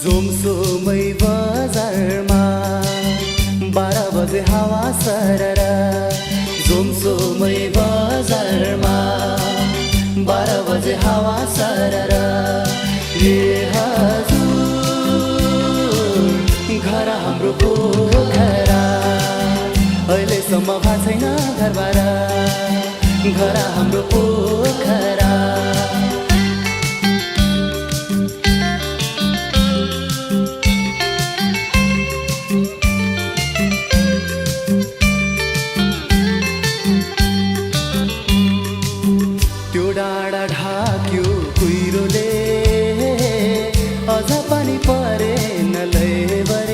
जोमसोमै बजारमा 12 बजे हावा सरर जोमसोमै बजारमा 12 बजे हावा सरर ए हजुर घर हाम्रो पोखरा अहिलेसम्म भएको छैन घरबार घर हाम्रो पोखरा डाँडा ढाक्यो कुहिरोले अझ पानी परेन लैबरी